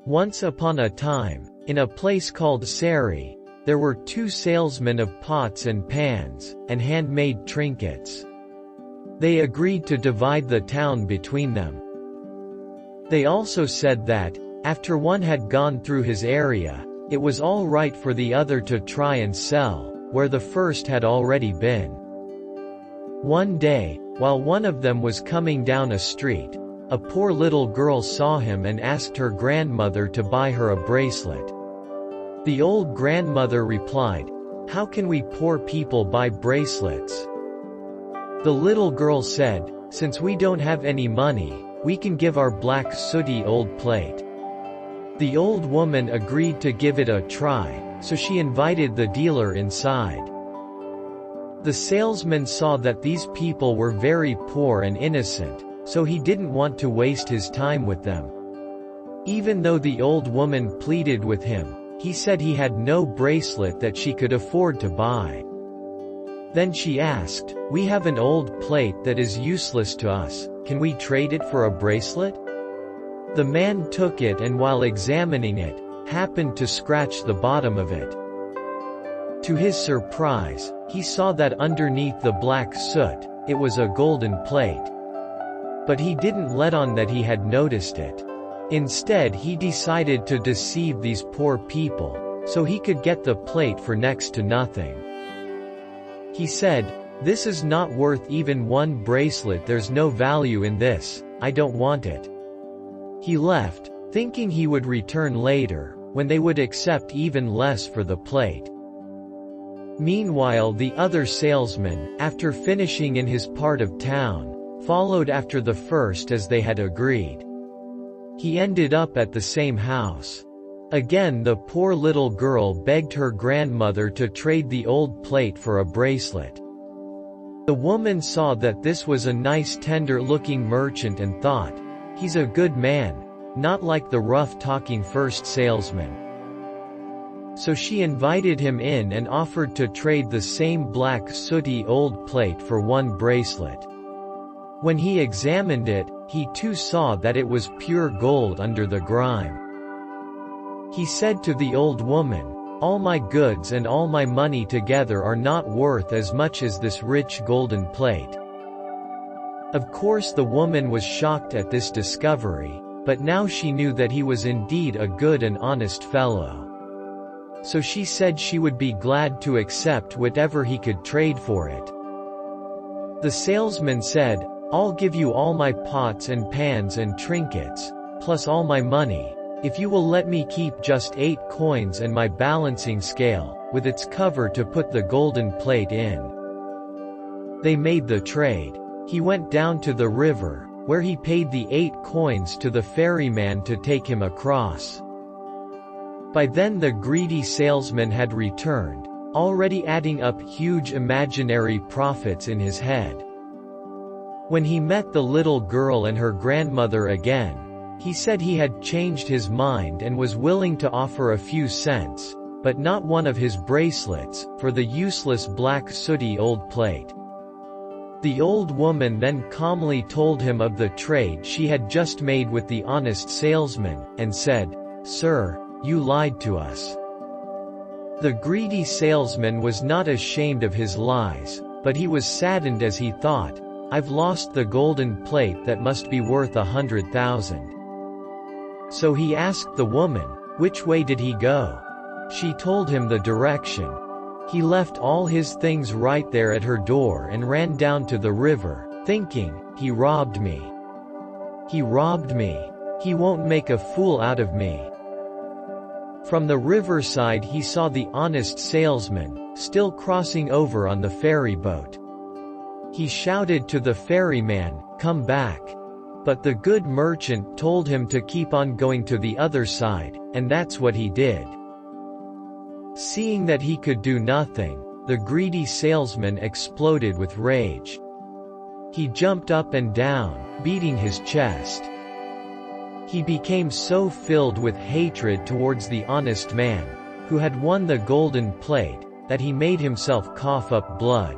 Once upon a time, in a place called Sari, there were 2 salesmen of pots and pans, and handmade trinkets. They agreed to divide the town between them. They also said that, after one had gone through his area, it was all right for the other to try and sell, where the first had already been. One day, while one of them was coming down a street, a poor little girl saw him and asked her grandmother to buy her a bracelet. The old grandmother replied, "How can we poor people buy bracelets?" The little girl said, "Since we don't have any money, we can give our black sooty old plate." The old woman agreed to give it a try, so she invited the dealer inside. The salesman saw that these people were very poor and innocent, so he didn't want to waste his time with them. Even though the old woman pleaded with him, he said he had no bracelet that she could afford to buy. Then she asked, "We have an old plate that is useless to us, can we trade it for a bracelet?" The man took it and while examining it, happened to scratch the bottom of it. To his surprise, he saw that underneath the black soot, it was a golden plate. But he didn't let on that he had noticed it. Instead he decided to deceive these poor people, so he could get the plate for next to nothing. He said, "This is not worth even one bracelet, there's no value in this, I don't want it." He left, thinking he would return later, when they would accept even less for the plate. Meanwhile the other salesman, after finishing in his part of town, followed after the first as they had agreed. He ended up at the same house. Again the poor little girl begged her grandmother to trade the old plate for a bracelet. The woman saw that this was a nice tender-looking merchant and thought, "He's a good man, not like the rough-talking first salesman." So she invited him in and offered to trade the same black sooty old plate for one bracelet. When he examined it, he too saw that it was pure gold under the grime. He said to the old woman, "All my goods and all my money together are not worth as much as this rich golden plate." Of course the woman was shocked at this discovery, but now she knew that he was indeed a good and honest fellow. So she said she would be glad to accept whatever he could trade for it. The salesman said, "I'll give you all my pots and pans and trinkets, plus all my money, if you will let me keep just 8 coins and my balancing scale, with its cover to put the golden plate in." They made the trade. He went down to the river, where he paid the 8 coins to the ferryman to take him across. By then the greedy salesman had returned, already adding up huge imaginary profits in his head. When he met the little girl and her grandmother again, he said he had changed his mind and was willing to offer a few cents, but not one of his bracelets, for the useless black sooty old plate. The old woman then calmly told him of the trade she had just made with the honest salesman, and said, "Sir, you lied to us." The greedy salesman was not ashamed of his lies, but he was saddened as he thought, "I've lost the golden plate that must be worth 100,000. So he asked the woman, which way did he go? She told him the direction. He left all his things right there at her door and ran down to the river, thinking, "He robbed me. He robbed me. He won't make a fool out of me." From the riverside he saw the honest salesman, still crossing over on the ferry boat. He shouted to the ferryman, "Come back." But the good merchant told him to keep on going to the other side, and that's what he did. Seeing that he could do nothing, the greedy salesman exploded with rage. He jumped up and down, beating his chest. He became so filled with hatred towards the honest man, who had won the golden plate, that he made himself cough up blood.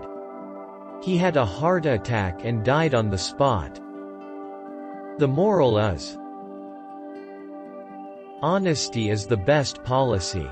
He had a heart attack and died on the spot. The moral is, Honesty is the best policy.